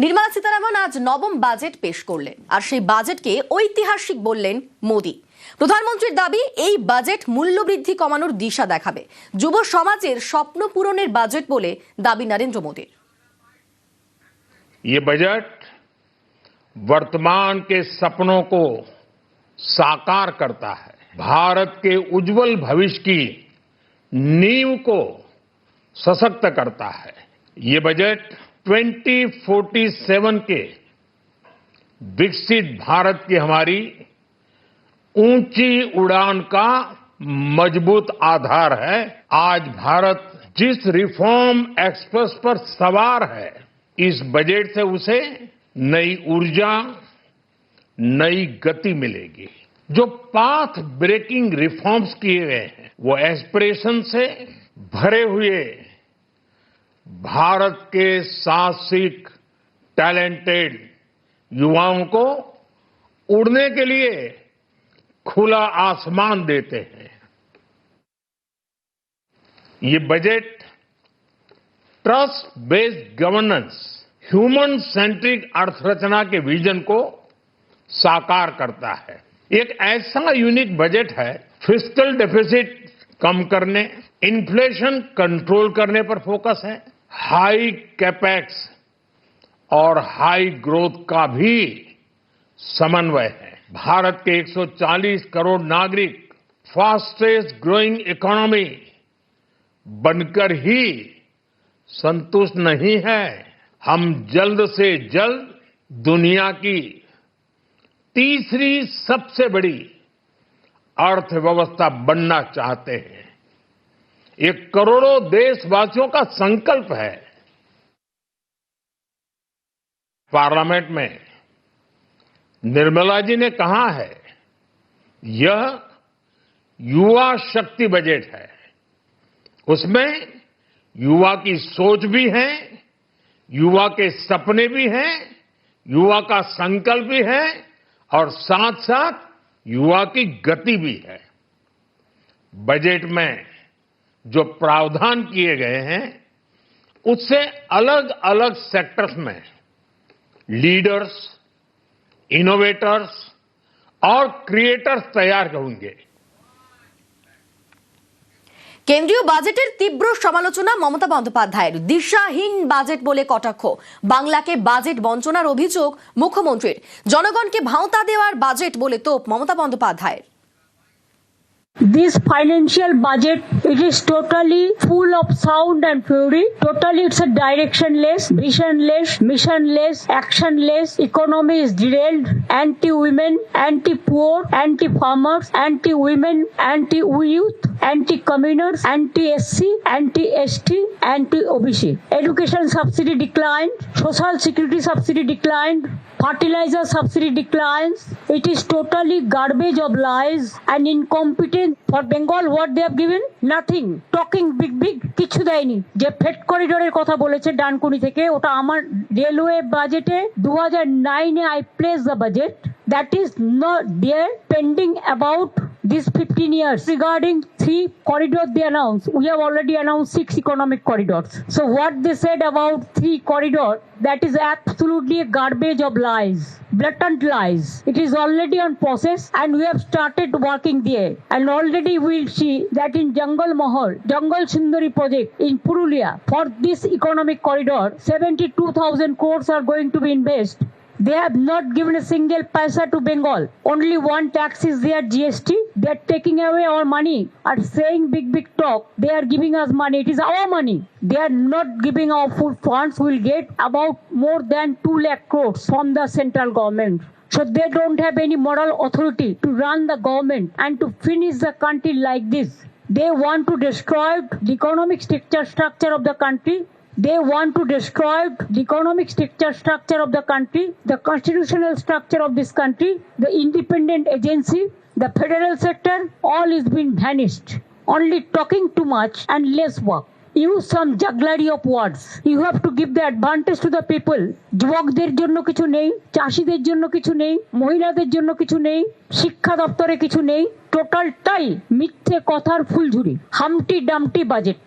নির্মলা সীতারামন আজ নবম বাজেট পেশ করলেন, আর সেই বাজেটকে ঐতিহাসিক বললেন মোদি। প্রধানমন্ত্রীর দাবি, এই বাজেট মূল্যবৃদ্ধি কমানোর দিশা দেখাবে। যুব সমাজের স্বপ্ন পূরণের বাজেট বলে দাবি নরেন্দ্র মোদীর। ये बजट वर्तमान के सपनों को साकार करता है, भारत के उज्जवल भविष्य की नींव को सशक्त करता है। ये बजट 2047 के विकसित भारत की हमारी ऊंची उड़ान का मजबूत आधार है। आज भारत जिस रिफॉर्म एक्सप्रेस पर सवार है, इस बजट से उसे नई ऊर्जा, नई गति मिलेगी। जो पाथ ब्रेकिंग रिफॉर्म्स किए गए हैं, वो एस्पिरेशन से भरे हुए भारत के साहसिक, टैलेंटेड युवाओं को उड़ने के लिए खुला आसमान देते हैं। ये budget trust based governance, human centric अर्थरचना के विजन को साकार करता है। एक ऐसा यूनिक बजट है, फिस्कल डेफिसिट कम करने, इन्फ्लेशन कंट्रोल करने पर फोकस है, हाई कैपेक्स और हाई ग्रोथ का भी समन्वय है। भारत के 140 करोड़ नागरिक फास्टेस्ट ग्रोइंग इकोनॉमी बनकर ही संतुष्ट नहीं है। हम जल्द से जल्द दुनिया की तीसरी सबसे बड़ी अर्थव्यवस्था बनना चाहते हैं। ये करोड़ों देशवासियों का संकल्प है। पार्लियामेंट में निर्मला जी ने कहा है, यह युवा शक्ति बजट है। उसमें युवा की सोच भी है, युवा के सपने भी हैं, युवा का संकल्प भी है और साथ साथ युवा की गति भी है। बजट में जो प्रावधान किए गए हैं, उससे अलग अलग सेक्टर्स में लीडर्स, इनोवेटर्स और क्रिएटर्स तैयार होंगे। কেন্দ্রীয় বাজেটের তীব্র সমালোচনা মমতা বন্দ্যোপাধ্যায়ের। দিশাহীন বাজেট বলে কটাক্ষ। বাংলাকে বাজেট বঞ্চনার অভিযোগ মুখ্যমন্ত্রীর। জনগণকে ভাঁওতা দেওয়ার বাজেট বলে তোপ মমতা বন্দ্যোপাধ্যায়ের। This financial budget, it is totally full of sound and fury. Totally it's a directionless, visionless, missionless, actionless. Economy is derailed. Anti-women, anti-poor, anti-farmers, anti-women, anti-youth, anti-communers, anti-SC, anti-ST, anti-OBC. Education subsidy declined. Social security subsidy declined. Fertilizer subsidy declines. It is totally garbage of lies and incompetence. For Bengal, what they have given? Nothing. Talking big. কিছু দেয়নি। যে fade করিডোরের কথা বলেছে ডানকুনি থেকে, ওটা আমার railway বাজেটে 2009 I placed the budget. That is not there, pending about these 15 years. Regarding 3 corridors they announced, we have already announced 6 economic corridors. So what they said about 3 corridors, that is absolutely a garbage of lies, blatant lies. It is already on process and we have started working there. And already we will see that in Jungle Mahal, Jungle Sundari project in Purulia, for this economic corridor, 72,000 crores are going to be invested. They have not given a single paisa to Bengal. Only one tax is there, GST. They are taking away our money and saying big talk. They are giving us money. It is our money. They are not giving our full funds. We will get about more than 2 lakh crores from the central government. So they don't have any moral authority to run the government and to finish the country like this. They want to destroy the economic structure of the country. They want to destroy the economic structure of the country, the constitutional structure of this country, the independent agency, the federal sector, all is been vanished. Only talking too much and less work. Use some jugglery of words. You have to give the advantage to the people. যুবকদের জন্য কিছু নেই, চাষীদের জন্য কিছু নেই, মহিলাদের জন্য কিছু নেই, শিক্ষা দপ্তরে কিছু নেই। টোটালটাই মিথ্যে কথার ফুলঝুরি। হামটি ডামটি বাজেট।